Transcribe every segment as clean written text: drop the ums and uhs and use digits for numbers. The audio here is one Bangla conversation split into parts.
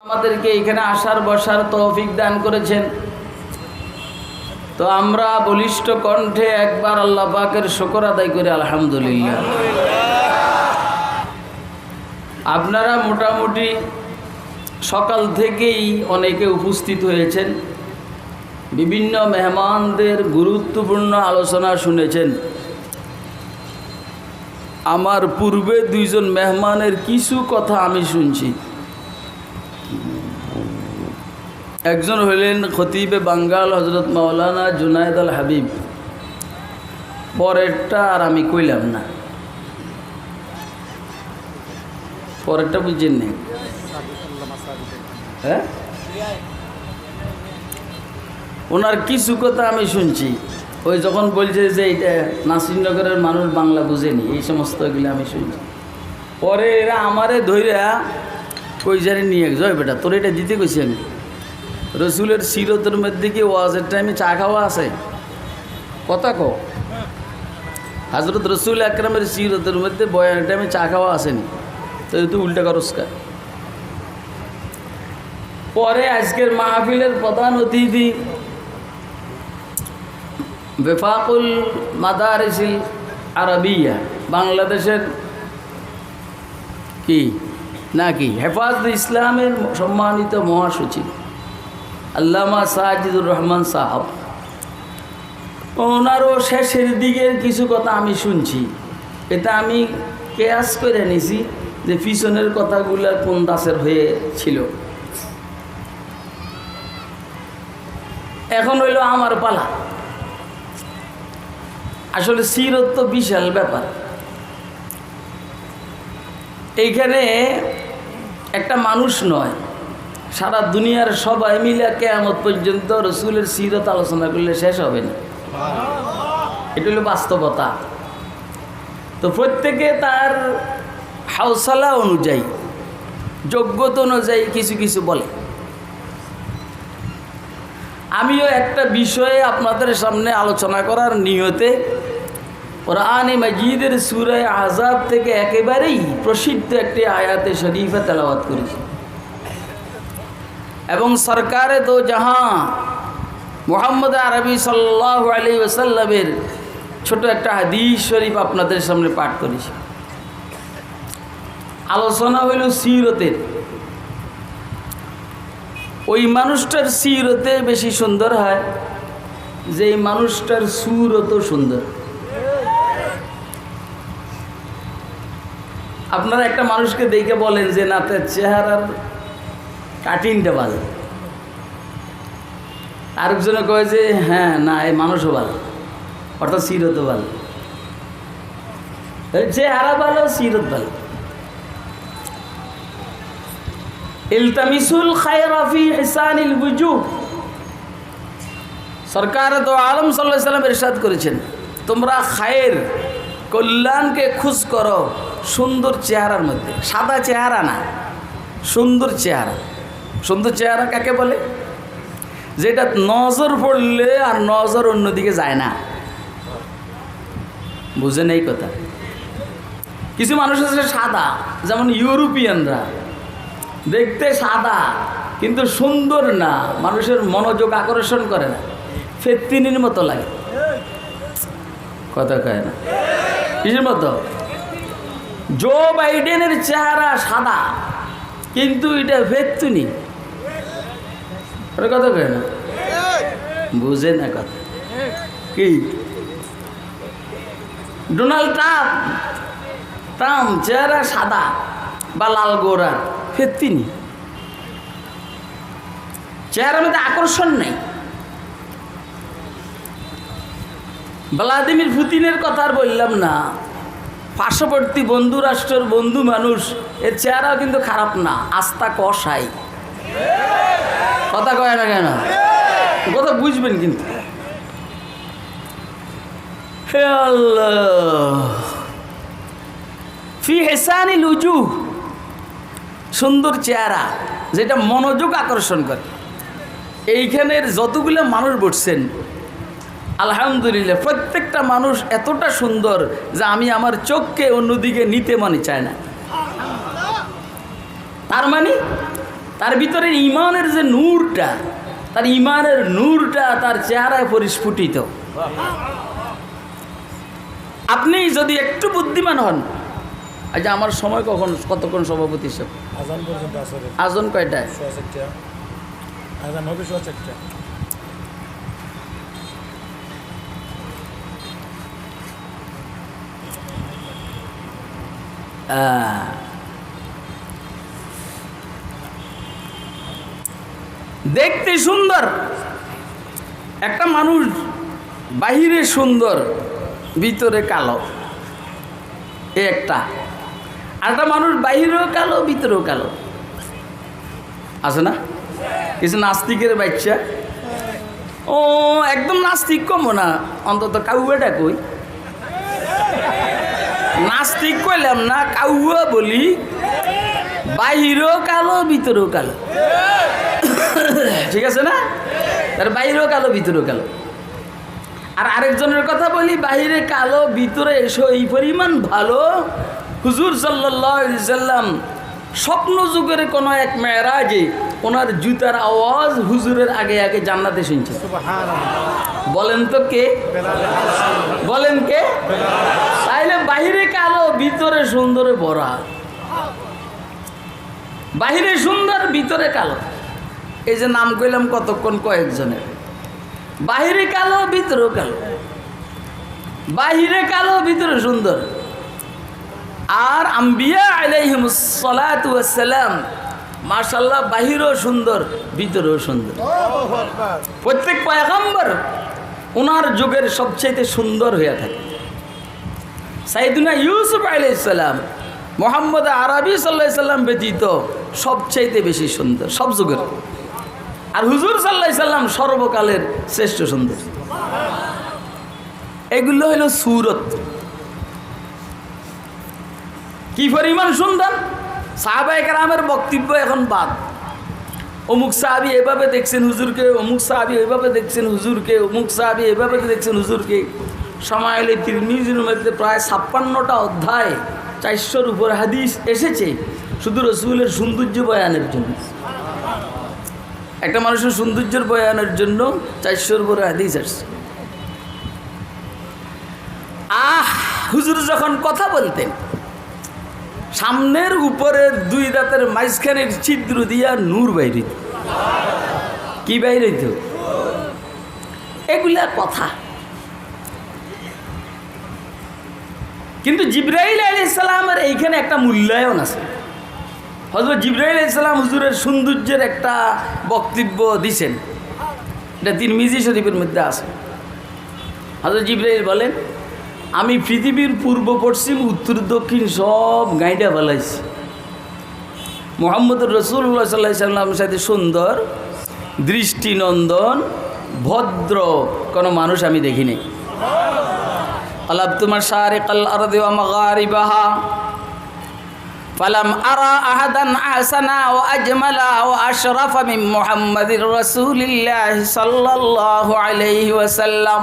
আমাদেরকে এখানে আসার বসার তৌফিক দান করেছেন। তো আমরা বলিষ্ঠ কণ্ঠে একবার আল্লাহ পাকের শুকর আদায় করি আলহামদুলিল্লাহ। আপনারা মোটামুটি সকাল থেকেই অনেকে উপস্থিত হয়েছেন, বিভিন্ন মেহমানদের গুরুত্বপূর্ণ আলোচনা শুনেছেন। আমার পূর্বে দুইজন মেহমানের কিছু কথা আমি শুনছি। একজন হলেন খতিবে বাঙ্গাল হজরত মাওলানা জুনায়েদ আল হাবিব, পরেরটা আর আমি কইলাম না, পরেরটা বুঝছেন না? হ্যাঁ, ওনার কিছু কথা আমি শুনছি। ওই যখন বলছে যে এইটা নাসিরনগরের মানুষ বাংলা বুঝেনি, এই সমস্তগুলো আমি শুনছি। পরে এরা আমারে ধইরা কই জানি নিয়ে জয় বেটা তোর এটা দিতে কইছি আমি। রসুলের সিরতের মধ্যে কি ওয়াজের টাইমে চা খাওয়া আছে? কথা কো, হযরত রসুল আকরামের সিরতের মধ্যে বয়ানের টাইমে চা খাওয়া আসেনি, তো তুই উল্টা করস্কা। পরে আজকের মাহফিলের প্রধান অতিথি বেফাকুল মাদারিসিল আরবিয়া, বাংলাদেশের কি নাকি হেফাজত ইসলামের সম্মানিত মহাসচিব আল্লামা সাজিদুর রহমান সাহাব, ওনারও শেষের দিকের কিছু কথা আমি শুনছি। এটা আমি কেয়াস করে নিছি যে পিছনের কথাগুলো কোন দাসের হয়েছিল। এখন হইল আমার পালা। আসলে সিরত তো বিশাল ব্যাপার। এইখানে একটা মানুষ নয়, সারা দুনিয়ার সবাই মিলে কিয়ামত পর্যন্ত রসুলের সিরত আলোচনা করলে শেষ হবে না। এটা হলো বাস্তবতা। তো প্রত্যেকে তার হাওসালা অনুযায়ী, যোগ্যতা অনুযায়ী কিছু কিছু বলে। আমিও একটা বিষয়ে আপনাদের সামনে আলোচনা করার নিয়তে কোরআনে মাজিদের সূরা আহজাব থেকে একেবারেই প্রসিদ্ধ একটি আয়াতে শরীফা তেলাওয়াত করেছি এবং সরকারে দো জাহাঁ মুহাম্মদ আরবি সাল্লাল্লাহু আলাইহি ওয়াসাল্লামের ছোট একটা হাদিস শরীফ আপনাদের সামনে পাঠ করেছি। আলোচনা হইল সিরতের। ওই মানুষটার সিরতে বেশি সুন্দর হয় যে মানুষটার সুরত সুন্দর। আপনারা একটা মানুষকে দেখে বলেন যে না তার চেহারার কাটিংটা ভালো, আরেকজনে কয় যে হ্যাঁ না এই মানুষও ভালো, অর্থাৎ সিরতও ভালো। চেহারা ভালো, সিরত ভালো। ইলতামিসুল খায়রা ফি ইহসানিল বুজুহ, সরকার তো আলম সাল্লাল্লাহু আলাইহি ওয়াসাল্লাম ইরশাদ করেছেন, তোমরা খায়ের কল্যাণকে খুঁজ করো সুন্দর চেহারার মধ্যে। সাদা চেহারা না, সুন্দর চেহারা। সুন্দর চেহারা কাকে বলে? যেটা নজর পড়লে আর নজর অন্যদিকে যায় না। বুঝেন এই কথা? কিছু মানুষ আছে সাদা, যেমন ইউরোপিয়ানরা দেখতে সাদা কিন্তু সুন্দর না, মানুষের মনোযোগ আকর্ষণ করে না, ফেত্তিনির মতো লাগে। কথা কয় না? কিসের মতো? জো বাইডেনের চেহারা সাদা কিন্তু এটা ফেত্তুনি। কথা কয় না? বুঝে না কথা কি? ডোনাল্ড ট্রাম্প চেহারা সাদা বা লাল গোরা, ফেত্তিনি, চেহারার মধ্যে আকর্ষণ নেই। ভ্লাদিমির পুতিনের কথা আর বললাম না, পার্শ্ববর্তী বন্ধু রাষ্ট্রের বন্ধু মানুষ, এর চেহারাও কিন্তু খারাপ না, আস্থা কষাই। কথা কয় না কেন? কথা বুঝবেন কিন্তু। হে আল্লাহ, ফি ইহসানিল উজুহ, সুন্দর চেহারা যেটা মনোযোগ আকর্ষণ করে। এইখানের যতগুলো মানুষ বসছেন আলহামদুলিল্লাহ প্রত্যেকটা মানুষ এতটা সুন্দর যে আমি আমার চোখকে অন্যদিকে নিতে মনে চায় না। তার মানে তার ভিতরে ইমানের যে নূরটা, তার ইমানের নূরটা তার চেহারায় পরিস্ফুটিত। আপনি যদি একটু বুদ্ধিমান হন, আচ্ছা আমার সময় কতক্ষণ সভাপতি সব? আজান পর্যন্ত আসরে। আজান কয়টায়? আজান হবে 4:00। দেখতে সুন্দর একটা মানুষ, বাহিরে সুন্দর ভিতরে কালো, এ একটা। আর একটা মানুষ বাহিরেও কালো ভিতরেও কালো, আছে না? কিছু নাস্তিকের বাচ্চা, ও একদম নাস্তিক কমো না, অন্তত কাউয়াটা কই, নাস্তিক কইলাম না, কাউয়া বলি। বাহিরেও কালো ভিতরেও কালো, ঠিক আছে না? তার বাহিরেও কালো ভিতরেও কালো। আর আরেকজনের কথা বলি, বাহিরে কালো ভিতরে এসো এই পরিমাণ ভালো। হুজুর সাল্লাল্লাহু আলাইহি সাল্লাম স্বপ্ন যুগের কোনো এক মেরাজে ওনার জুতার আওয়াজ হুজুরের আগে আগে জান্নাতে শুনছে। বলেন তো কে? বলেন কে? তাইলে বাহিরে কালো ভিতরে সুন্দরে ভরা, বাহিরে সুন্দর ভিতরে কালো। এই যে নাম কইলাম কতক্ষণ কয়েকজনের, বাহিরে কালো ভিতরেও কালো, বাহিরে কালো ভিতরে সুন্দর। আর আম্বিয়া আলাইহিমুস সালাতু ওয়াস সালাম মাশাআল্লাহ বাহিরেও সুন্দর ভিতরেও সুন্দর। প্রত্যেক পয়গম্বর ওনার যুগের সবচেয়ে সুন্দর হয়ে থাকে। সাইয়েদুনা ইউসুফ আলাইহিস সালাম, মুহাম্মদ আরবি সাল্লাল্লাহু আলাইহি সাল্লাম ব্যতীত সবচেয়ে বেশি সুন্দর সব যুগের। আর হুজুর সাল্লাল্লাহু আলাইহি সাল্লাম সর্বকালের শ্রেষ্ঠ সুন্দর। এগুলো হলো সুরত। কি পরিমাণ সুন্দর! সাহাবায়ে কেরামের বক্তব্য এখন বাদ। অমুক সাহাবী এভাবে দেখছেন হুজুরকে, অমুক সাহাবী এভাবে দেখছেন হুজুরকে, অমুক সাহাবী এভাবে দেখছেন হুজুরকে। সময় হলে তিরমিজির মধ্যে প্রায় 56টা অধ্যায়, 400-র উপর হাদিস এসেছে শুধু রসুলের সৌন্দর্য বয়ানের জন্য। একটা মানুষের সৌন্দর্যের বয়ানের জন্য 400-র উপরে হাদিস আসছে। হুজুর যখন কথা বলতেন, সামনের উপরের 2 দাঁতের মাঝখানের ছিদ্র দিয়া নূর বাইরিত। কি বাইরিত? এগুলা কথা। কিন্তু জিবরাইল আলাইহিস সালামের এইখানে একটা মূল্যায়ন আছে। হযরত জিবরাইল আলাইহিস সালাম হুজুরের সৌন্দর্যের একটা বক্তব্য দিয়েছেন, এটা তিরমিজি শরীফের মধ্যে আছে। হযরত জিবরাইল বলেন, আমি পৃথিবীর পূর্ব পশ্চিম উত্তর দক্ষিণ সব গাইডা ফেলাইছি। মুহাম্মদুর রাসূলুল্লাহ সাল্লাল্লাহু আলাইহি সাল্লামের সাথে সুন্দর, দৃষ্টিনন্দন, ভদ্র কোনো মানুষ আমি দেখি নাই। আলাবতু মাশারিকাল আরদি ওয়া মাগারিবাহা ফালাম আরা আহাদান আহসানা ওয়া আজমালা ওয়া আশরাফা মিন মুহাম্মাদির রাসূলিল্লাহ সাল্লাল্লাহু আলাইহি ওয়াসাল্লাম।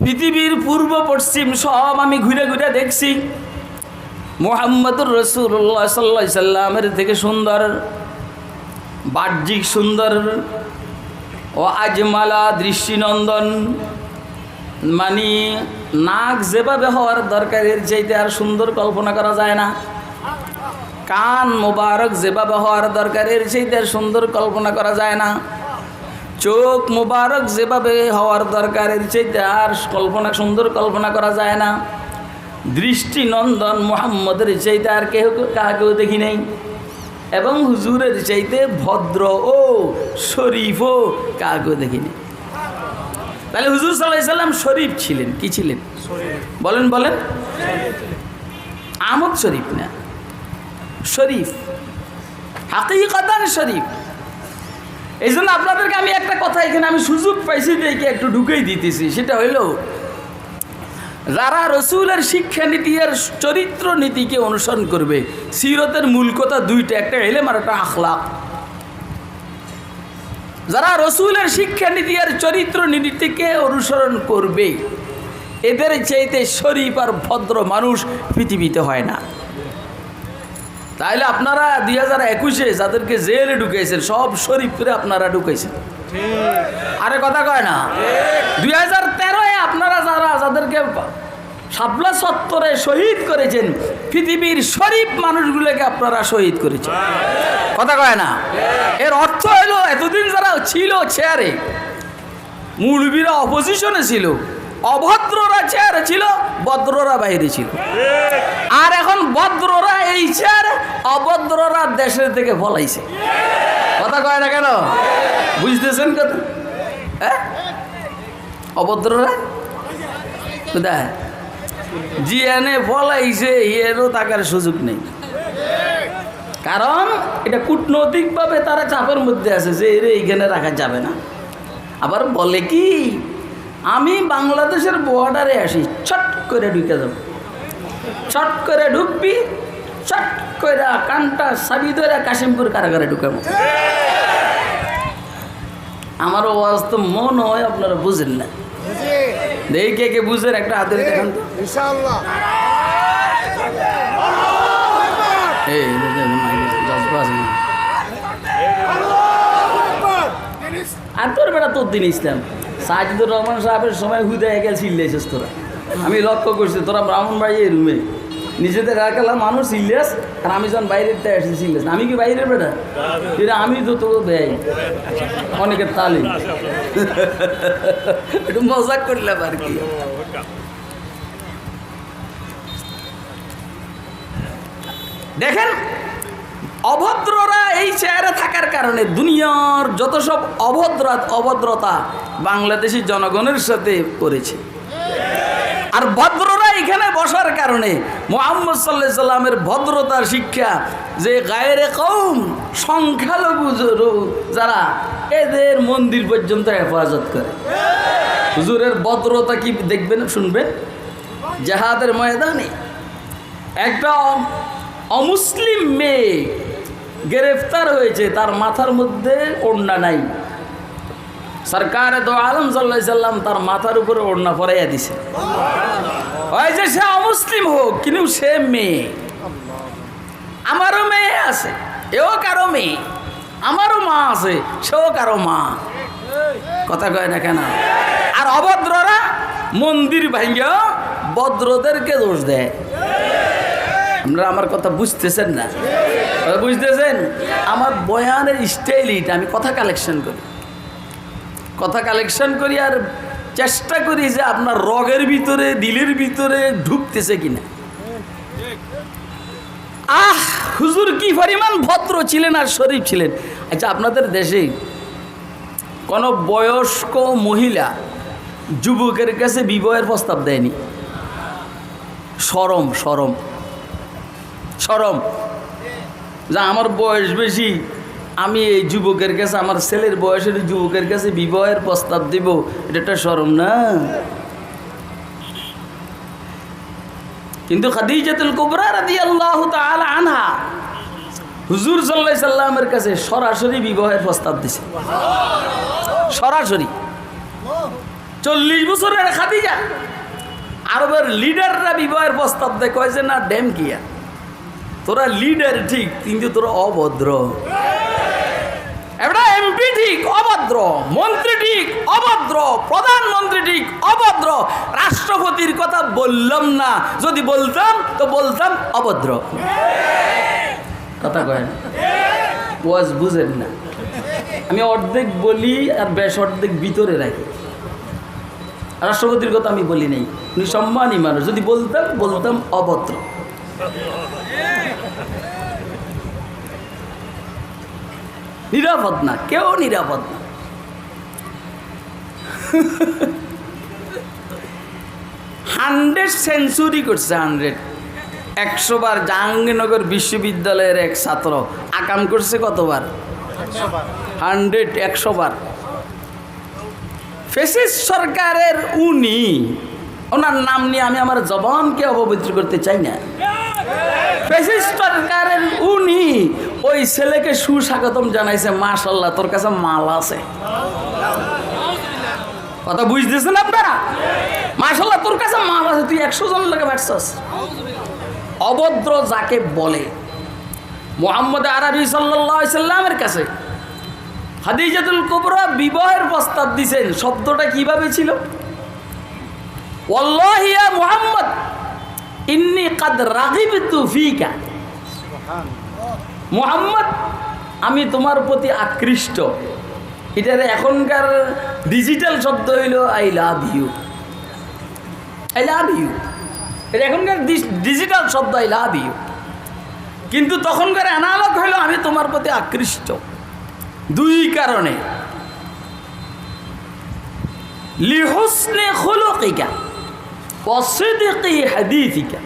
পৃথিবীর পূর্ব পশ্চিম সব আমি ঘুরে ঘুরে দেখছি, মুহাম্মদুর রাসূলুল্লাহ সাল্লাল্লাহু আলাইহি সাল্লামের থেকে সুন্দর, বাহ্যিক সুন্দর, ও আজমালা দৃষ্টিনন্দন, মানে নাক যেভাবে হওয়ার দরকার এর চাইতে আর সুন্দর কল্পনা করা যায় না। কান মোবারক যেভাবে হওয়ার দরকার এর চাইতে আর সুন্দর কল্পনা করা যায় না। চোখ মোবারক যেভাবে হওয়ার দরকার এর চাইতে আর সুন্দর কল্পনা করা যায় না। দৃষ্টিনন্দন মুহাম্মদের চাইতে আর কাকেও দেখি নাই। এবং হুজুরের চাইতে ভদ্র ও শরীফও কাকেও দেখি নাই। তাহলে হুজুর সাল্লাল্লাহু আলাইহি সাল্লাম শরীফ ছিলেন। কি ছিলেন? বলেন বলেন। আমদ শরীফ না, শরীফ, হাকিকাতান শরীফ। এই জন্য আপনাদেরকে আমি একটা কথা এখানে আমি সুযোগ পাইছি দেখে একটু ঢুকেই দিতেছি, সেটা হইল যারা রসুলের শিক্ষানীতি আর চরিত্র নীতিকে অনুসরণ করবে, সিরতের মূল কথা দুইটা, একটা ইলম আর একটা আখলাক। যারা রসুলের শিক্ষানীতি আর চরিত্র নীতিকে অনুসরণ করবে, এদের চাইতে শরীফ আর ভদ্র মানুষ পৃথিবীতে হয় না। তাইলে আপনারা 2021-এ যাদেরকে জেলে ঢুকাইছেন সব শরীফরে আপনারা ঢুকাইছেন। আরে কথা কয় না? 2013-এ আপনারা যাদেরকে শাপলা চত্বরে শহীদ করেছেন, পৃথিবীর শরীফ মানুষগুলোকে আপনারা শহীদ করেছেন। কথা কয় না? এর অর্থ হলো এতদিন যারা ছিল চেয়ারে, মৌলবীরা অপোজিশনে ছিল, অভদ্ররা চেয়ারে ছিল, ভদ্ররা বাইরে ছিল। আর এখন ভদ্ররা এই চেয়ারে, অভদ্ররা দেশের থেকে ফলাইছে। কথা কয় না কেন? বুঝতেছেন কথা? হ্যাঁ, অভদ্ররা কোথায় জিয়ানে ফলাইছে, এরও টাকার সুযোগ নেই। কারণ এটা কূটনৈতিকভাবে তারা চাপের মধ্যে আছে যে এর এইখানে রাখা যাবে না। আবার বলে কি, আমি বাংলাদেশের বর্ডারে আসি, ছট করে ঢুকে যাব, ছট করে ঢুকবি, ছট করে কানটা সাবি ধরে কাশিমপুর কারাগারে ঢুকাবো। আমার ওয়াজ তো মন হয় আপনারা বুঝেন না। দেখি কে কে বুঝেন, একটা হাতের দেখান তো। আর তোর বেটা তোর দিন ইসলাম সাজিদুর রহমান সাহেবের সময় হুদায় গেল চিল্লাইছিস তোরা। আমি লক্ষ্য করছি তোরা ব্রাহ্মণবাড়ি এই রুমে নিজেদের এলাকার মানুষ চিল্লাস, আর আমি যখন বাইরের আসি চিল্লাস। আমি কি বাইরের বেটা? এটা আমি তো তো দেয় অনেকের তালিম। একটু মজাক করলাম আর কি। দেখেন, অভদ্ররা এই চেয়ারে থাকার কারণে দুনিয়ার যত সব অভদ্রতা বাংলাদেশি জনগণের সাথে করেছে। আর ভদ্ররা এখানে বসার কারণে মুহাম্মদ সাল্লাল্লাহু আলাইহি সাল্লামের ভদ্রতার শিক্ষা যে গায়রে কওম, সংখ্যালঘু যারা, এদের মন্দির পর্যন্ত হেফাজত করে। হুজুরের ভদ্রতা কি দেখবেন, শুনবেন। জিহাদের ময়দানে একটা অমুসলিম মেয়ে গ্রেফতার হয়েছে, তার মাথার মধ্যে ওড়না নাই। সরকারে দো আলম সাল্লাল্লাহু আলাইহি সাল্লাম তার মাথার উপরে ওড়না পরাইয়া দিছে। ওই যে সে অমুসলিম হোক, কিন্তু সে মেয়ে। আমারও মেয়ে আছে, এও কারো মেয়ে। আমারও মা আছে, সেও কারো মা। কথা কয় না কেন? আর অভদ্ররা মন্দির ভাঙ্গা ভদ্রদেরকে দোষ দেয়। আপনারা আমার কথা বুঝতেছেন না? বুঝতেছেন? আমার বয়ানের স্টাইল এটা, আমি কথা কালেকশন করি আর চেষ্টা করি যে আপনার রগের ভিতরে, দিলের ভিতরে ঢুকতেছে কিনা। হুজুর কি পরিমাণ ভদ্র ছিলেন আর শরীফ ছিলেন। আচ্ছা, আপনাদের দেশে কোনো বয়স্ক মহিলা যুবকের কাছে বিবাহের প্রস্তাব দেয়নি? শরম যা আমার বয়স বেশি, আমি এই যুবকের কাছে, আমার ছেলের বয়সের যুবকের কাছে বিবাহের প্রস্তাব দিব, এটা একটা শরম না? কিন্তু খাদিজাতুল কুবরা রাদিয়াল্লাহু তাআলা আনহা হুজুর সাল্লাল্লাহু আলাইহি সাল্লামের কাছে সরাসরি বিবাহের প্রস্তাব দিছে। সরাসরি 40 বছরের খাদিজা। আরবের লিডাররা বিবাহের প্রস্তাব দেয়, কয় যে না ড্যাম কিয়া, তোরা লিডার ঠিক, কিন্তু তোরা অভদ্র। একটা এমপি ঠিক অভদ্র, মন্ত্রী ঠিক অভদ্র, প্রধানমন্ত্রী ঠিক অভদ্র। রাষ্ট্রপতির কথা বললাম না, যদি বলতাম তো বলতাম অভদ্র। কথা কয় না? ওয়াজ বুঝেন না? আমি অর্ধেক বলি আর বেশ অর্ধেক ভিতরে রাখি। রাষ্ট্রপতির কথা আমি বলি নাই, উনি সম্মানী মানুষ, যদি বলতাম অভদ্র। নিরাপদ না, কেউ নিরাপদ না। 100 সেঞ্চুরি করছে, 100 বার। জাহাঙ্গীরনগর বিশ্ববিদ্যালয়ের এক ছাত্র আকাম করছে কতবার? 100 বার। ফ্যাসিস্ট সরকারের ওনার নাম নিয়ে আমি আমার জবানকে অপবিত্র করতে চাই না। ফ্যাসিস্ট সরকারের ওই ছেলেকে সুস্বাগতম জানাইছে, মাশাআল্লাহ তোর কাছে মাল আছে। কথা বুঝতেছেন আপনারা? মাশাআল্লাহ তোর কাছে মাল আছে, তুই 100 জন লোকে ভাটছস। অভদ্র যাকে বলে, মুহাম্মদ আরবি সাল্লাল্লাহু আলাইহি সাল্লামের কাছে খাদিজাতুল কুবরা বিবাহের প্রস্তাব দিয়েছেন। শব্দটা কিভাবে ছিল? ওয়াল্লাহি ইয়া মুহাম্মদ ইন্নী কাদ রাগিবতু ফিকা। মুহাম্মদ, আমি তোমার প্রতি আকৃষ্ট। এটার এখনকার ডিজিটাল শব্দ হইল I love you. I love you, এটা এখনকার ডিজিটাল শব্দ আই লাভ ইউ, কিন্তু তখনকার অ্যানালগ হইল আমি তোমার প্রতি আকৃষ্ট। দুই কারণে, লিহুসনে খুলুকিকা ওয়া সিদকি হাদিসিকা।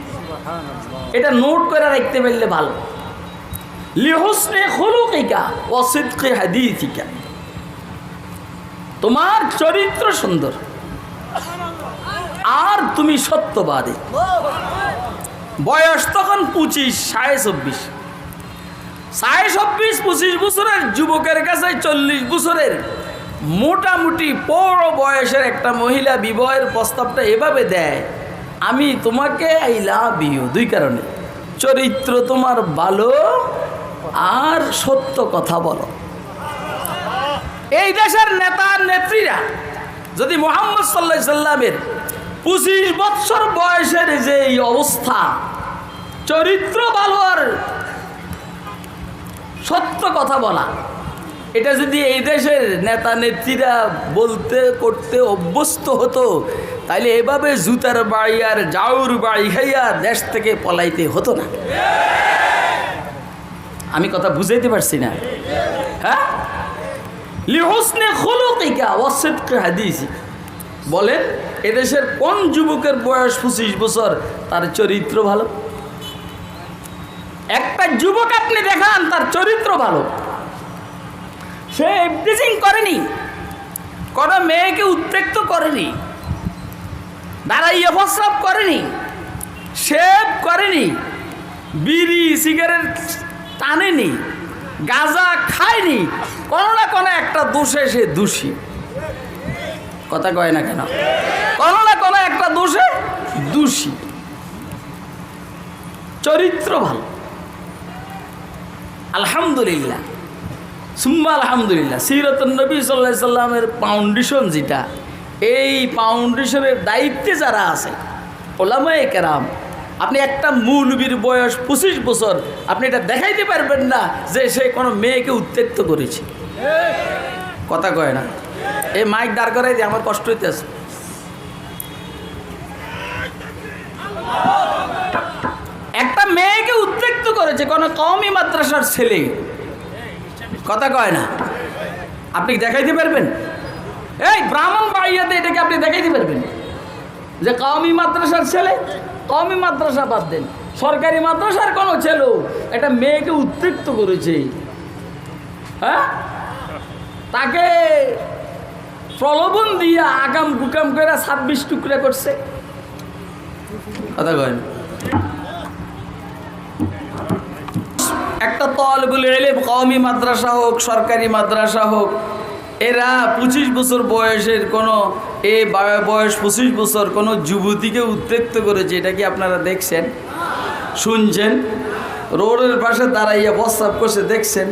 এটা নোট করে রাখতে পারলে ভালো। লিহুসনে খুলুকিকা ওয়া সিদকি হাদিসিকা, তোমার চরিত্র সুন্দর আর তুমি সত্যবাদী। বয়স তখন 25, 24, 25 বছরের যুবকের কাছে 40 বছরের মোটামুটি বড় বয়সের একটা মহিলা বিবাহের প্রস্তাবটা এভাবে দেয়, আমি তোমাকে আই লাভ ইউ। দুই কারণে, চরিত্র তোমার ভালো আর সত্য কথা বলো। এই দেশের নেতা নেত্রীরা যদি মুহাম্মদ সাল্লাল্লাহু আলাইহি সাল্লামের 25 বছর বয়সের যে এই অবস্থা, চরিত্র ভালো আর সত্য কথা বলা, এটা যদি এই দেশের নেতা নেত্রীরা বলতে করতে অভ্যস্ত হতো, তাইলে এভাবে জুতার বাড়ি আর জাউর বাড়ি খাইয়া দেশ থেকে পলাইতে হতো না। আমি কথা বুঝাইতে পারছি না? হ্যাঁ, লিহুসনে খুলুকিকা ওয়া সিদকি হাদিসি। বলেন, এদেশের কোন যুবকের বয়স 25 বছর তার চরিত্র ভালো? একটা যুবক আপনি দেখান তার চরিত্র ভালো, সে ইফটিজিং করেনি, কোনো মেয়েকে উত্তেক্ত করেনি, দাঁড়াইয়া প্রস্রাব করেনি, শেভ করেনি, বিড়ি সিগারেট টানেনি, গাঁজা খায়নি, কোনো না কোনো একটা দোষে সে দোষী। কথা কয় না কেন? কোনো না কোনো একটা দোষে দোষী। চরিত্র ভালো, আলহামদুলিল্লাহ, সুম্মা আলহামদুলিল্লাহ। সিরাতুন নবী সাল্লাল্লাহু আলাইহি সাল্লামের ফাউন্ডেশন যেটা, এই ফাউন্ডেশনের দায়িত্বে যারা আছে ওলামায়ে কেরাম, আপনি একটা মৌলবীর বয়স 25 বছর, আপনি এটা দেখাইতে পারবেন না যে সে কোনো মেয়েকে উত্তেক্ত করেছে। কথা কয় না? এই মাইক দাঁড় করাই দিয়ে আমার কষ্ট হইতেছে। একটা মেয়েকে উত্তেক্ত করেছে কোনো কওমি মাদ্রাসার ছেলে। কথা কয় না? আপনি দেখাইতে পারবেন? এই ব্রাহ্মণবাড়িয়াতে এটাকে আপনি দেখাইতে পারবেন যে কওমি মাদ্রাসার ছেলে? কওমি মাদ্রাসা বাদ দেন, সরকারি মাদ্রাসার কোনো ছেলে একটা মেয়েকে উত্তেক্ত করেছে, হ্যাঁ, তাকে প্রলোভন দিয়া আগাম গুকাম করে 26 টুকরা করছে। কথা কয় না? একটা তালিবুল ইলম, কওমি মাদ্রাসা হোক সরকারি মাদ্রাসা হোক, এরা 25 বছর বয়সের কোনো বয়স 25 বছর কোনো যুবতীকে উত্তেক্ত করেছে, এটা কি আপনারা দেখছেন, শুনছেন? রোডের পাশে দাঁড়াইয়া প্রস্তাব করছে, দেখছেন?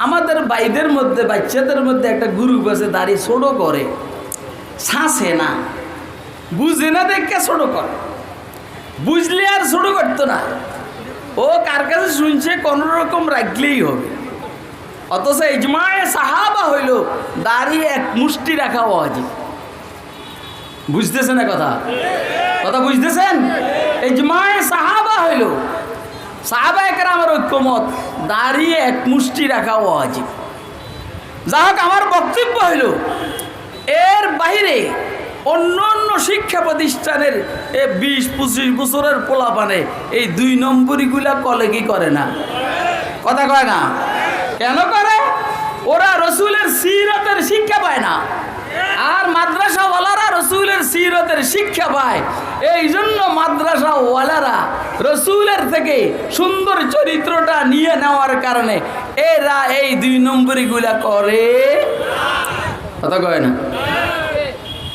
আমাদের ভাইদের মধ্যে, বাচ্চাদের মধ্যে একটা গ্রুপ আছে, দাড়ি ছোটো করে, শাঁসে না, বুঝে না, দেখে ছোটো করে, বুঝলে আর ছোটো করতো না। ও কার কাছে শুনছে কোনো রকম রাখলেই হবে। অথচ ইজমায়ে সাহাবা হইল দাড়ি এক মুষ্টি রাখা ওয়াজিব। বুঝতেছেন না কথা? কথা বুঝতেছেন? ইজমায়ে সাহাবা হইল, সাহাবায়ে কেরামের ঐক্যমত, দাড়ি এক মুষ্টি রাখা ওয়াজিব। যা হোক, আমার বক্তব্য হইল এর বাইরে অন্য অন্য শিক্ষা প্রতিষ্ঠানের 20-25 বছরের পোলাপানে এই 2 নম্বরীগুলা কলেজই করে না। কথা কয় না? কেন করে? ওরা রসুলের সিরতের শিক্ষা পায় না, আর মাদ্রাসাওয়ালারা রসুলের সিরতের শিক্ষা পায়। এই জন্য মাদ্রাসাওয়ালারা রসুলের থেকে সুন্দর চরিত্রটা নিয়ে নেওয়ার কারণে এরা এই 2 নম্বরীগুলা করে। কথা কয় না?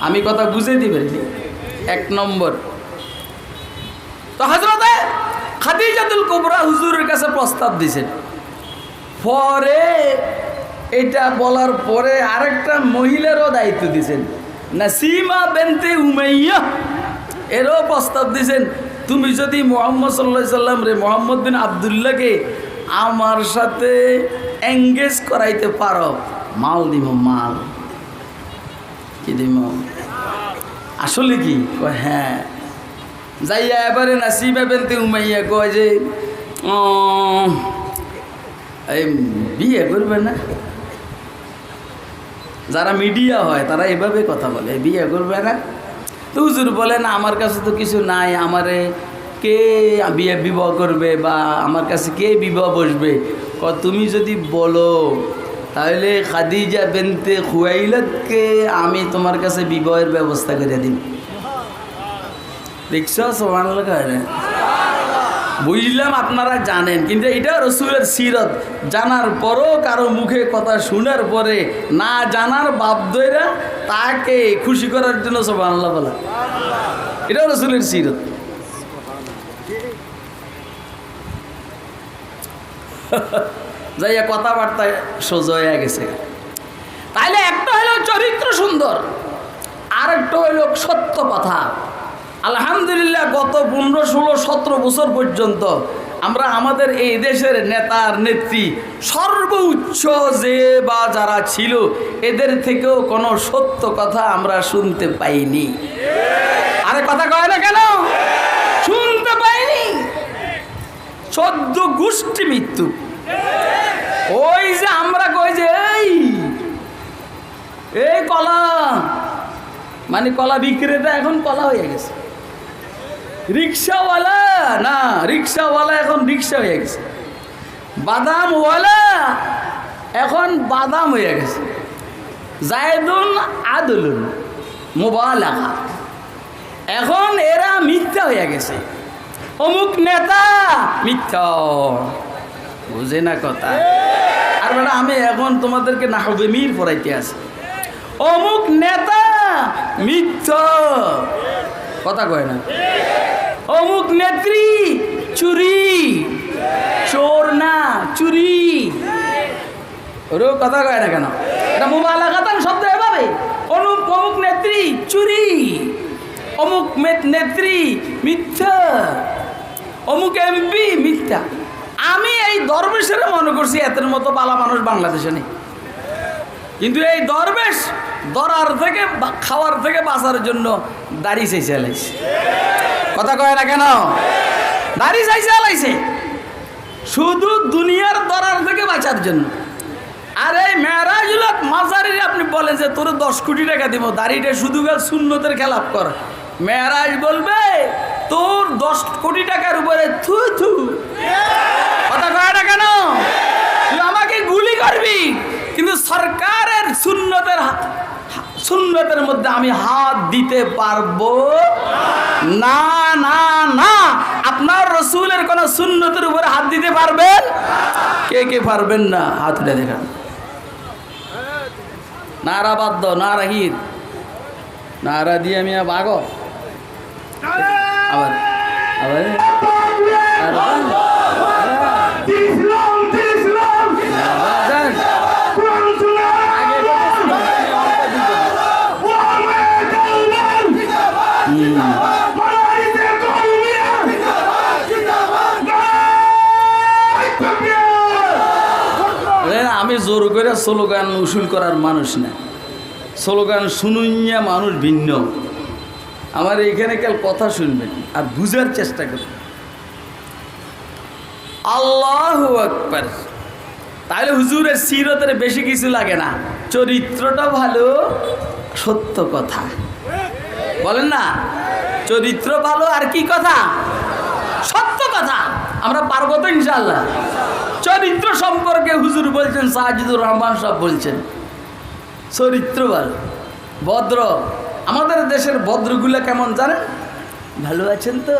আমি কথা বুঝে দিবেন। 1 নম্বর, তো হযরতে খাদিজাতুল কুবরা হুজুরের কাছে প্রস্তাব দিয়েছেন, পরে এটা বলার পরে আরেকটা মহিলারও দায়িত্ব দিয়েছেন, নাসিমা বিনতে উমাইয়া, এরও প্রস্তাব দিয়েছেন, তুমি যদি মুহাম্মদ সাল্লাল্লাহু আলাইহি সাল্লাম রে মুহাম্মদ বিন আব্দুল্লাহকে আমার সাথে এঙ্গেজ করাইতে পারো, মাল দিব, মাল কি দিব, আসলে কি কয় হ্যাঁ। যাইয়া এবারে নাসিমা বিনতে উমাইয়া কয় যে এই বিয়ে করবে না। যারা মিডিয়া হয় তারা এভাবে কথা বলে, বিয়ে করবে না। তো হুজুর বলেন আমার কাছে তো কিছু নাই, আমারে কে বিয়ে বিবাহ করবে বা আমার কাছে কে বিবাহ বসবে? তুমি যদি বলো তাহলে খাদিজা বিনতে খুয়াইলাতকে আমি তোমার কাছে বিবাহের ব্যবস্থা করে দিই। দেখছো সুবহানাল্লাহ কয় না? বুঝলাম আপনারা জানেন, কিন্তু এটা রসুলের সিরত। জানার পরও কারো মুখে কথা শোনার পরে না জানার বাপ দইরা তাকে খুশি করার জন্য সুবহানাল্লাহ বলা, এটা রসুলের সিরত। যাইয়া কথাবার্তা সোজা হয়ে গেছে। তাইলে একটা হলো চরিত্র সুন্দর, আর একটা হইল সত্য কথা। আলহামদুলিল্লাহ গত 15, 16, 17 বছর পর্যন্ত আমরা আমাদের এই দেশের নেতার নেত্রী সর্বোচ্চ যে বা যারা ছিল এদের থেকেও কোনো সত্য কথা আমরা শুনতে পাইনি। আরে কথা কয় না কেন? শুনতে পাইনি। 14 গোষ্ঠী মৃত্যু। ওই যে আমরা কই যে এই কলা মানে কলা বিক্রেতা এখন কলা হয়ে গেছে, রিক্সাওয়ালা না রিক্সাওয়ালা এখন রিক্সা হয়ে গেছে, বাদামওয়ালা এখন বাদাম হয়ে গেছে, জায়দুন আদলুন মুবালাগা, এখন এরা মিথ্যা হয়ে গেছে। অমুক নেতা মিথ্যা, বুঝে না কথা। আর বেটা আমি এখন তোমাদেরকে নাহবে মির পড়াইতে আছি। অমুক নেতা মিথ্যা, কথা কয় না। অমুক নেত্রী চুরি, চোর না চুরি, ওরও কথা কয় না কেন? এটা মুবালাগাতান শব্দ এভাবে। অমুক নেত্রী চুরি, অমুক নেত্রী মিথ্যা, অমুক এমপি মিথ্যা। আমি এই দরবেশের মনে করছি এতের মতো বালা মানুষ বাংলাদেশে নেই, কিন্তু এই দরবেশ দরার থেকে খাওয়ার থেকে বাঁচার জন্য দাড়ি চাইছে আলাইছে, কথা কয় না কেন? দাড়ি চাইছে আলাইছে শুধু দুনিয়ার দরার থেকে বাঁচার জন্য। আর এই মেরাজুল হক মাজারির আপনি বলেন যে তোর 10 কোটি টাকা দিব, দাড়িটা শুধু সুন্নতের খেলাপ কর, মেরাজ বলবে তোর 10 কোটি টাকার উপরে থু থু, কথা কয় না কেন? তুই আমাকে গুলি করবি কিন্তু সরকারের সুন্নতের মধ্যে আমি হাত দিতে পারবো না। না না, আপনার রসুলের কোন সুন্নতের উপরে হাত দিতে পারবেন? কে কে পারবেন না হাত উঠে দেখান। নারা বাদ্য নারা হিদ, নারা দিয়ে আমি বাগ আবার আবার আমি জোর করে স্লোগান উসুল করার মানুষ না, স্লোগান শুনুইয়া মানুষ ভিন্ন। আমার এখানে কাল কথা শুনবেন আর বুঝার চেষ্টা করবেন। আল্লাহু আকবার। তাহলে হুজুরের সিরতের বেশি কিছু লাগে না, চরিত্রটা ভালো, সত্য কথা বলেন না, চরিত্র ভালো আর কি কথা? সত্য কথা। আমরা পারবো তো ইনশাআল্লাহ। চরিত্র সম্পর্কে হুজুর বলছেন, সাজিদুর রহমান সাহেব বলছেন চরিত্র ভালো, ভদ্র। আমাদের দেশের ভদ্রগুলা কেমন জানেন? ভালো আছেন তো?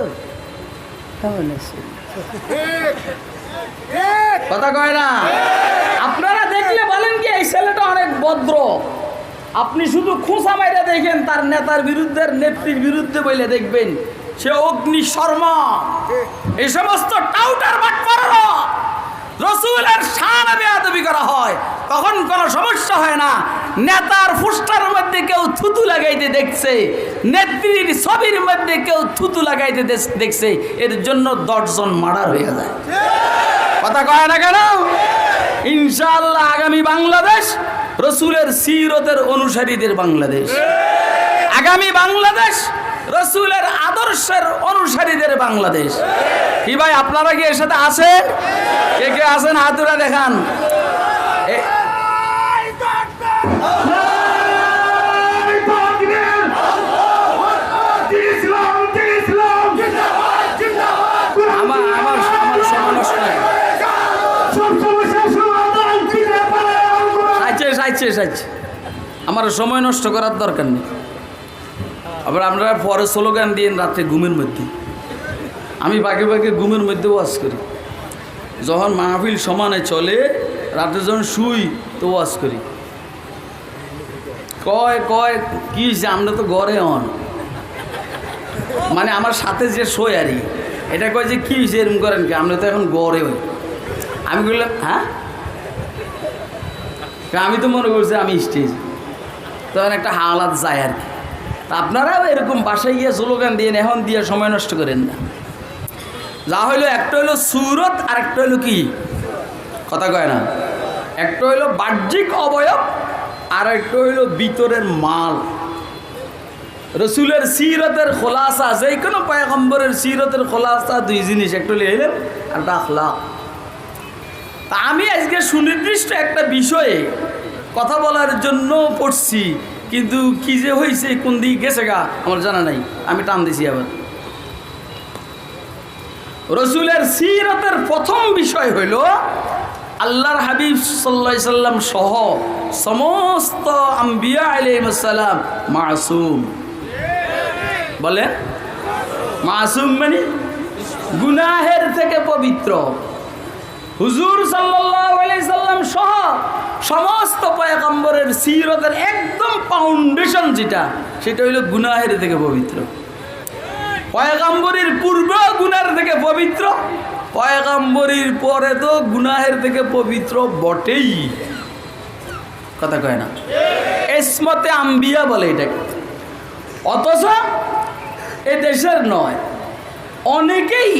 কেমন আছেন? কথা কয় না? আপনারা দেখলে বলেন কি এই ছেলেটা অনেক ভদ্র। আপনি শুধু খোঁচা মাইরা দেখেন তার নেতার বিরুদ্ধে, নেত্রীর বিরুদ্ধে বলে দেখবেন সে অগ্নি শর্মা। এই সমস্ত টাউটার বাটপাররা রসুলের শান বেয়াদবি করা হয় তখন কোনো সমস্যা হয় না। নেতার ফুস্টার মধ্যে কেউ থুতু লাগাইতে দেখছে, নেত্রীর ছবির মধ্যে কেউ থুতু লাগাইতে দেখছে, এর জন্য 10 জন মার্ডার হয়ে যায়। কথা কয় না কেন? ইনশাআল্লাহ আগামী বাংলাদেশ রসুলের সিরতের অনুসারীদের বাংলাদেশ। আগামী বাংলাদেশ রসুলের আদর্শের অনুসারীদের বাংলাদেশ। কি ভাই আপনারা কি এর সাথে আছেন? কে কে আছেন হাতুরা দেখান। আমার সময় নষ্ট নাই। আমার সময় নষ্ট করার দরকার নেই। আবার আমরা পরে স্লোগান দিয়ে রাতে ঘুমের মধ্যে, আমি বাকি বাকি ঘুমের মধ্যে ওয়াজ করি। যখন মাহফিল সমানে চলে, রাতে যখন শুই তো ওয়াজ করি। কয় কয় কি হয়েছে, আমরা তো ঘরে হন, মানে আমার সাথে যে শোয় আর এটা কয় যে কি হয়েছে এরকম করেন কি, আমরা তো এখন গড়ে হই। আমি বললাম হ্যাঁ, আমি তো মনে করছি আমি স্টেজ, তখন একটা হালাত যায় আর কি। তা আপনারাও এরকম বাসায় গিয়ে স্লোগান দিয়ে এখন দিয়ে সময় নষ্ট করেন না। যা হইলো একটা হইলো সুরত আর একটা হইলো কি, কথা কয় না, একটা হইলো বাহ্যিক অবয়ব আর একটা হইলো ভিতরের মাল। রসুলের সিরতের খোলাসা, যে কোনো পয়গম্বরের সিরতের খোলাসা 2 জিনিস, একটা হলো এলেম আর একটা আখলাক। তা আমি আজকে সুনির্দিষ্ট একটা বিষয়ে কথা বলার জন্য পড়ছি, কিন্তু কি যে হয়েছে কোন দিকে গেছে গা আমার জানা নাই, আমি টান দিছি। আবার রসুলের সিরতের প্রথম বিষয় হইল আল্লাহর হাবিব সাল্লাল্লাহু আলাইহি সাল্লাম সহ সমস্ত আম্বিয়া আলাইহিস সালাম মাসুম। বলে মাসুম মানে গুনাহের থেকে পবিত্র। হুজুর সাল্লাল্লাহু আলাইহি সাল্লাম সহ সমস্ত পয়গম্বরের সিরতের একদম ফাউন্ডেশন যেটা, সেটা হইল গুনাহের থেকে পবিত্র। পয়গম্বরের পূর্বে গুনাহের থেকে পবিত্র, পয়গম্বরের পরে তো গুনাহের থেকে পবিত্র বটেই। কথা কয় না, ইসমতে আম্বিয়া বলে এটাকে। অথচ এ দেশের নয়, অনেকেই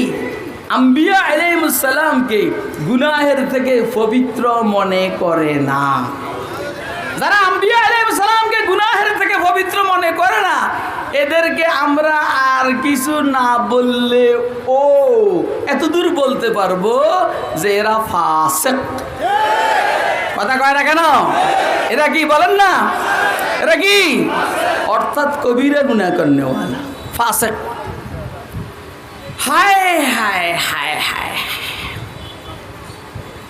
আম্বিয়া আলাইহিস সালামকে গুনাহের থেকে পবিত্র মনে করে না। যারা আম্বিয়া আলাইহিস সালামকে গুনাহের থেকে পবিত্র মনে করে না, এদেরকে আমরা আর কিছু না বললে ও এতদূর বলতে পারবো যে এরা ফাসিক। কথা কয় না কেন? এরা কি বলেন না, এরা কি অর্থাৎ কবিরা গুনাহ করনেওয়ালা ফাসিক। হায় হায় হায় হায়,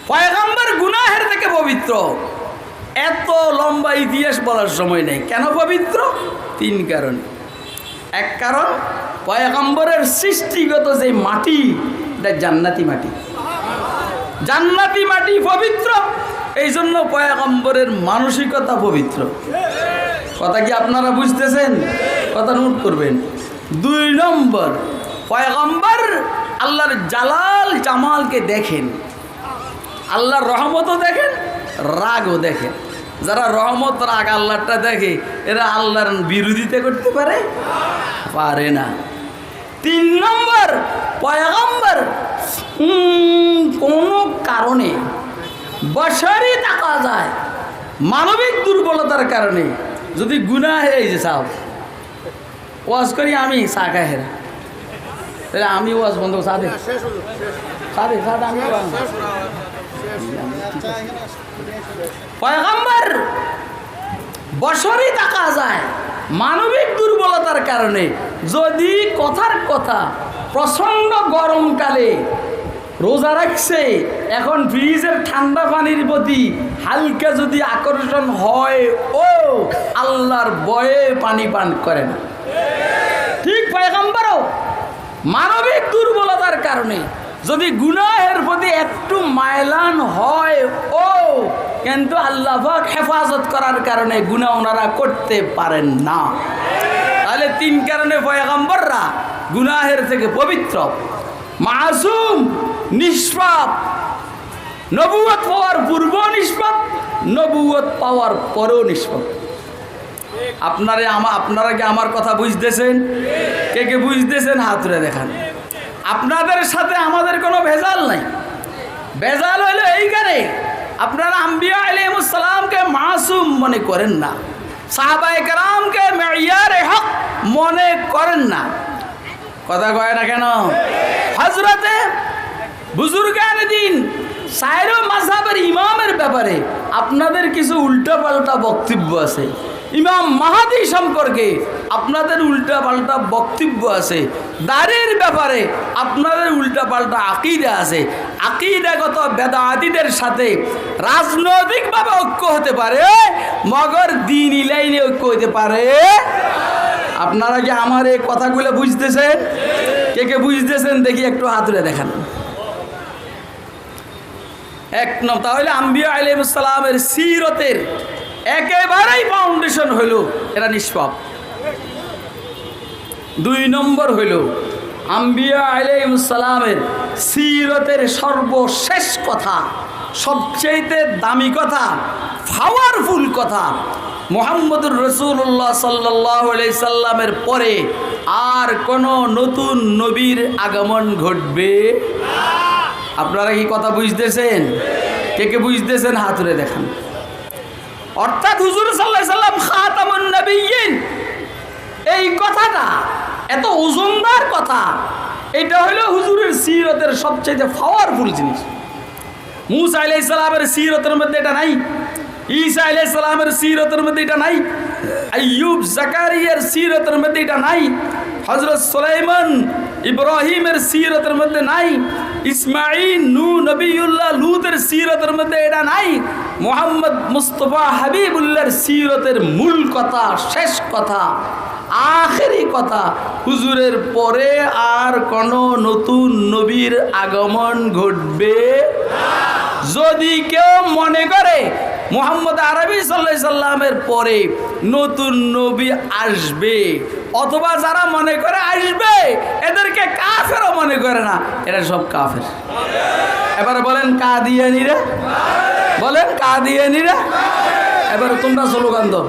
পয়গম্বর গুনাহের থেকে পবিত্র। এত লম্বা ইতিহাস বলার সময় নেই। কেন পবিত্র? 3 কারণ। এক কারণ, পয়গম্বরের সৃষ্টিগত যে মাটি, এটা জান্নাতি মাটি। জান্নাতি মাটি পবিত্র, এই জন্য পয়গম্বরের মানসিকতা পবিত্র। কথা কি আপনারা বুঝতেছেন? কথা নোট করবেন। 2 নম্বর, পয়গম্বর আল্লাহর জালাল জামালকে দেখেন, আল্লাহর রহমতও দেখেন, রাগও দেখেন। যারা রহমত রাগ আল্লাহটা দেখে, এরা আল্লাহর বিরোধিতা করতে পারে না। 3 নম্বর, পয়গম্বর কোনো কারণে বশরী টাকা যায়, মানবিক দুর্বলতার কারণে যদি গুনাহ হয়ে যে চাও ওয়াজ করি আমি চা খাই হেরা, তাহলে আমি ওয়াজ বন্ধ সাদে সাদে সাদে আমি পয়গম্বর বশরী টাকা যায় মানবিক দুর্বলতার কারণে। যদি কথার কথা প্রচণ্ড গরমকালে রোজা রাখছে, এখন ফ্রিজের ঠান্ডা পানির প্রতি হালকা যদি আকর্ষণ হয়, ও আল্লাহর ভয়ে পানি পান করে না। ঠিক পয়গম্বরও মানবিক দুর্বলতার কারণে যদি গুনাহের প্রতি একটু মাইলান হয়, ও কিন্তু আল্লাহ পাক হেফাজত করার কারণে গুনাহ ওনারা করতে পারেন না। তাহলে 3 কারণে পয়গম্বররা গুনাহের থেকে পবিত্র, মাসুম, নিষ্পাপ। নবুয়ত পাওয়ার পূর্ব নিষ্পাপ, নবুয়ত পাওয়ার পরেও নিষ্পাপ। আপনারা কি আমার কথা বুঝতেছেন? কে কে বুঝতেছেন হাত তুলে দেখান। আপনাদের সাথে আমাদের কোনো ভেজাল নাই। ভেজাল হইলো এইখানে, আপনারা আম্বিয়া আলাইহিস সালামকে মাসুম মনে করেন না, সাহাবায়ে কেরামকে মেয়ারে হক মনে করেন না। কথা কয় না কেন? হযরতে বুজুর্গানে দিন সাইর মাযহাবের ইমামের ব্যাপারে আপনাদের কিছু উল্টাপাল্টা বক্তব্য আছে। ইমাম মাহাদি সম্পর্কে আপনাদের উল্টাপাল্টা বক্তব্য আছে। দাড়ির ব্যাপারে আপনাদের উল্টাপাল্টা আকীদা আছে। আকীদাগত বেদাতীদের সাথে রাজনৈতিকভাবে ঐক্য হতে পারে, মগর দ্বীনি লাইনে ঐক্য হতে পারে। আপনারা কি আমার এই কথাগুলো বুঝতেছেন? কে কে বুঝতেছেন দেখি একটু হাত তুলে দেখান। তাহলে আম্বিয়া আলাইহিস সালামের সিরতের একেবারেই ফাউন্ডেশন হইল এরা নিষ্পাপ। 2 নম্বর হইল আম্বিয়া আলাইহিস সালামের সিরতের সর্বশেষ কথা, সবচেয়ে দামি কথা, পাওয়ারফুল কথা, মুহাম্মদুর রাসূলুল্লাহ সাল্লাল্লাহু আলাইহি সাল্লামের পরে আর কোন নতুন নবীর আগমন ঘটবে। আপনারা কি কথা বুঝতেছেন? কে কে বুঝতেছেন হাত তুলে দেখান। অর্থাৎ হুজুর সাল্লাল্লাহু আলাইহি সাল্লাম খাতামুন নবিয়্যিন, এই কথাটা এত ওজনদার কথা, এটা হলো হুজুরের সিরতের সবচেয়ে পাওয়ারফুল জিনিস। মুসা আলাইহিস সালামের সিরতের মধ্যে এটা নাই, ঈসা আলাইহিস সালামের সিরতের মধ্যে এটা নাই, আইয়ুব জাকারিয়ার সিরতের মধ্যে এটা নাই, হযরত সুলাইমান ইব্রাহিমের সিরতের মধ্যে নাই, ইসমাঈল নূহ নবিয়ুল্লাহ লূতের সিরতের মধ্যে এটা নাই। মুহাম্মদ মুস্তাফা হাবিবুল্লাহর সিরতের মূল কথা, শেষ কথা, আখেরি কথা, হুজুরের পরে আর কোন নতুন নবীর আগমন ঘটবে। যদি কেউ মনে করে মুহাম্মদ আরবি সাল্লাল্লাহু আলাইহি সাল্লামের পরে নতুন নবী আসবে, অথবা যারা মনে করে আসবে এদেরকে কাফেরও মনে করে না, এরা সব কাফের। এবারে বলেন কাদিয়ানীরা, বলেন কাদিয়ানীরা। এবারে তোমরা স্লোগান দাও।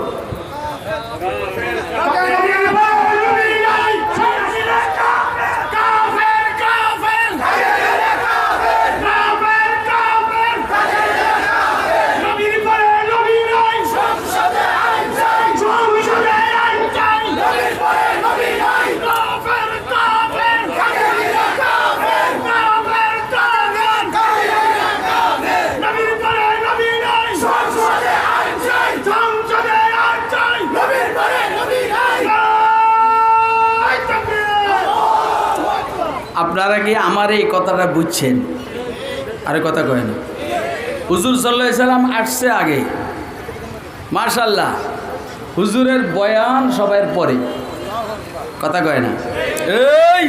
আপনারা কি আমার এই কথাটা বুঝছেন? আরে কথা কয় না। হুজুর সাল্লাল্লাহু আলাইহি সাল্লাম আসছে আগে, মাশাআল্লাহ, হুজুরের বয়ান সবার পরে, কথা কয় না। এই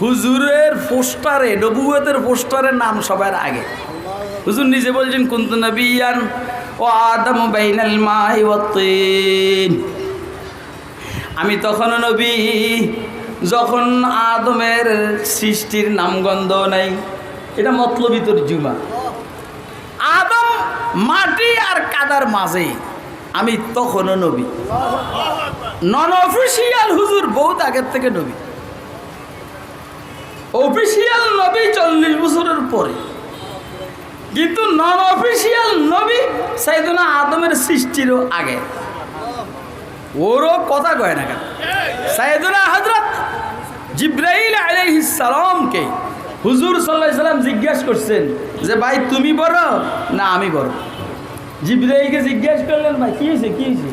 হুজুরের পোস্টারে, নবুয়তের পোস্টারের নাম সবার আগে। হুজুর নিজে বলছেন কুনতু নবিয়ান ওয়া আদামু বাইনাল মাই ওয়াত তিন, আমি তখনও নবী যখন আদমের সৃষ্টির নামগন্ধ নাই। এটা মতলবী তরজুমা। আদম মাটি আর কাদার মাঝে, আমি তখনও নবী। নন অফিসিয়াল হুজুর বহুত আগের থেকে নবী, অফিসিয়াল নবী 40 বছরের পরে, কিন্তু নন অফিসিয়াল নবী সাইয়েদনা আদমের সৃষ্টিরও আগে। ওরও কথা কয় না কেন? সাইয়েদনা হযরত জিবরাইল আলাইহিস সালামকে হুজুর সাল্লাল্লাহু আলাইহি সাল্লাম জিজ্ঞাসা করছেন যে ভাই তুমি বড় না আমি বড়? জিবরাইলকে জিজ্ঞাসা করলেন ভাই কি হয়েছে, কি হয়েছে?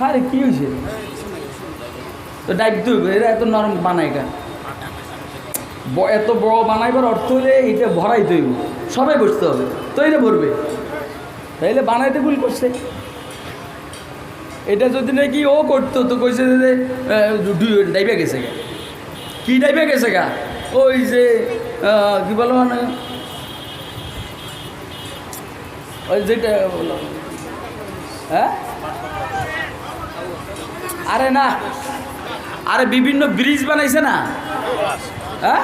আরে কি হয়েছে? তো ডাক দিবে, এরা এত নরম বানায় কেন? এত বড় বানাইবার অর্থ হলে এটা ভরাই তৈব, সবাই বসতে হবে, তো এটা ভরবে, তাইলে বানাইতে ভুল করছে। এটা যদি নাকি ও করতো তো কইছে যে ডাইবে গেছে গা। কি ডাইবে গেছে গা? ওই যে কি বলো মানে ওই যেটা হ্যাঁ, আরে না, আরে বিভিন্ন ব্রিজ বানাইছে না, হ্যাঁ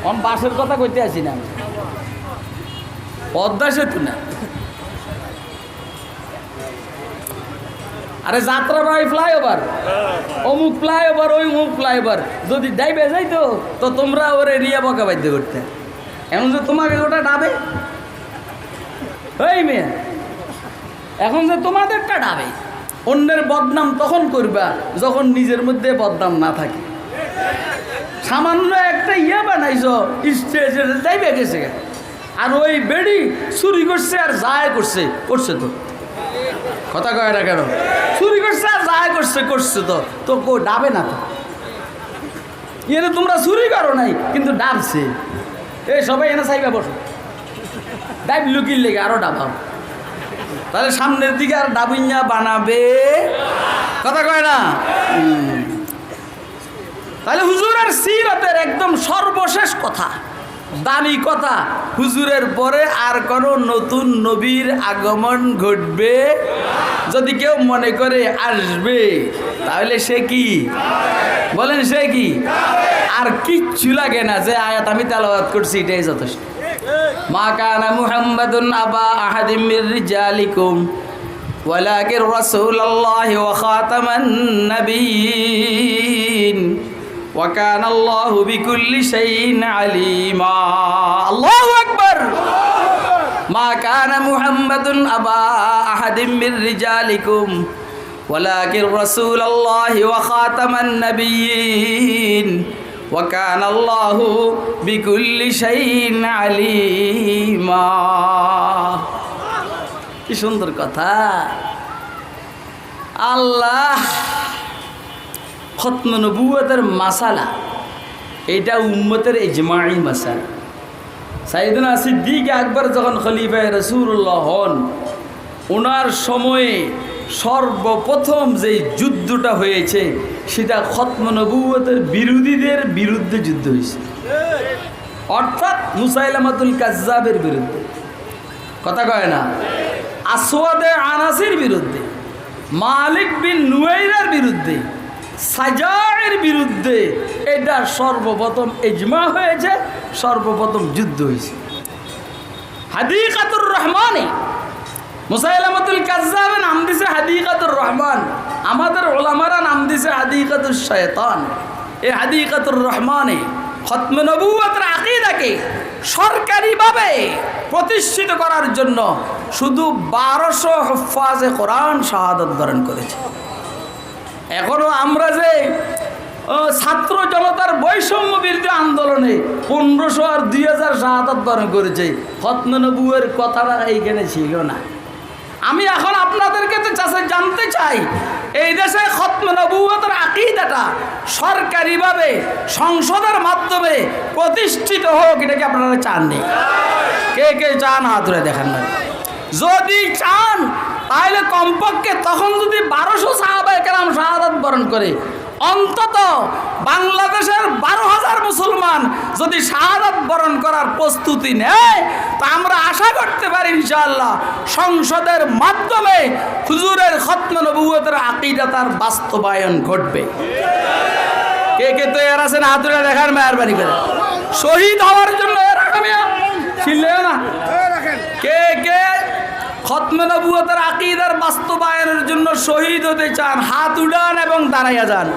অন বাসের কথা কইতে আসি না আমি। পদ্মা সেতু না, আরে যাত্রাবাড়ি ফ্লাইওভার, অমুক ফ্লাইওভার, ওই অমুক ফ্লাইওভার যদি ডাইবে যাইতো তো তোমরা ওরে নিয়ে বকা বাধ্য করতে। এখন যে তোমাকে ওটা ডাবে, এই মেয়ে, এখন যে তোমাদেরটা ডাবে, অন্যের বদনাম তখন করবা যখন নিজের মধ্যে বদনাম না থাকে। সামান্য একটা ইয়ে বানাইছো স্টেজে যাইবে গেছে, আর ওই বেডি চুরি করছে আর যায় করছে, করছে তো কথা কয় না কেন? চুরি করছে আর যায় করছে, করছে তো তো কো ডাবে না তো? এনে তোমরা চুরি করো নাই কিন্তু ডাবছে। এই সবাই এনে চাইবা বসো, ডাইব লুকির লেগে আরো ডাবাও, তাহলে সামনের দিকে আর ডাবিঞ্জা বানাবে, কথা কয় না? তাহলে হুজুরের সিরাতের একদম সর্বশেষ কথা, দামি কথা, হুজুরের পরে আর কোনো নতুন নবীর আগমন ঘটবে যদি কেউ মনে করে আসবে, তাহলে সে কি বলেন? সে কি? আর কিচ্ছু লাগে না, যে আয়াত আমি তেলাওয়াত করছি এটাই যথেষ্ট। মা কানা মুহাম্মাদুন আবা আহাদিম মির রিজালিকুম ওয়ালাকিন রাসূলুল্লাহি ওয়া খাতামান নাবিয়্যিন ওয়া কানা আল্লাহু বিকুল্লি শাইইন আলিমা। আল্লাহু আকবার। মা কানা মুহাম্মাদুন আবা আহাদিম মির রিজালিকুম ওয়ালাকিন রাসূলুল্লাহি ওয়া খাতামান নাবিয়্যিন ওয়া কানা আল্লাহু বিকুল্লি শাইইন আলিমা। কি সুন্দর কথা! আল্লাহ খতম নবুয়তের মাসালা, এটা উম্মতের ইজমাই মাসালা। সাইয়েদনা সিদ্দিক আকবর যখন খলিফায়ে রাসূলুল্লাহ হন, ওনার সময়ে সর্বপ্রথম যে যুদ্ধটা হয়েছে সেটা খতম নবুয়তের বিরোধীদের বিরুদ্ধে যুদ্ধ হয়েছে, অর্থাৎ মুসাইলামাতুল কাজ্জাবের বিরুদ্ধে, কথা কয় না? আসওয়াদে আনাসির বিরুদ্ধে, মালিক বিন নুয়াইরার বিরুদ্ধে, সাজায়ের বিরুদ্ধে। এটা সর্বপ্রথম ইজমা হয়েছে, সর্বপ্রথম যুদ্ধ হয়েছে। হাদিকাতুর রহমানে মুসাইলামাতুল কাজ্জাবের নাম দিছে হাদিকাতুর রহমান, আমাদের ওলামারা নাম দিছে হাদিকাতুশ শয়তান। এই হাদিকাতুর রহমানে খতম নবুয়তের আকীদাকে সরকারিভাবে প্রতিষ্ঠিত করার জন্য শুধু 1200 হুফাজে কোরআন শাহাদাত বরণ করেছে। এখনো আমরা যে ছাত্র জনতার বৈষম্য বিরোধী আন্দোলনে 1500 আর 2000 শাহাদাত বরণ করেছে, খতম নবুয়তের কথাটা এইখানে ছিল না। আমি এখন আপনাদেরকে তো জানতে চাই, এই দেশে খতম নবুয়তের আকীদাটা সরকারিভাবে সংসদের মাধ্যমে প্রতিষ্ঠিত হোক, এটা কি আপনারা চাননি? কে কে চান? হাত ধরে দেখান না। যদি চান তাহলে কমপক্ষে তখন যদি 1200 সাহাবায়ে কেরাম শাহাদাত বরণ করে, অন্তত বাংলাদেশের 12,000 মুসলমান যদি শাহাদাত বরণ করার প্রস্তুতি নেয়, তা আমরা আশা করতে পারি ইনশাআল্লাহ সংসদের মাধ্যমে হুজুরের খতম নবুয়তের আকীদা তার বাস্তবায়ন ঘটবে। কে কে তৈরি আছেন? হাত তুলে দেখার মেহরবানি করে। শহীদ হওয়ার জন্য এর আগামিয়া ছিলেও না। কে কে খতম নবুয়তের আকীদার বাস্তবায়নের জন্য শহীদ হতে চান? হাত উঠান এবং দাঁড়াইয়া যান।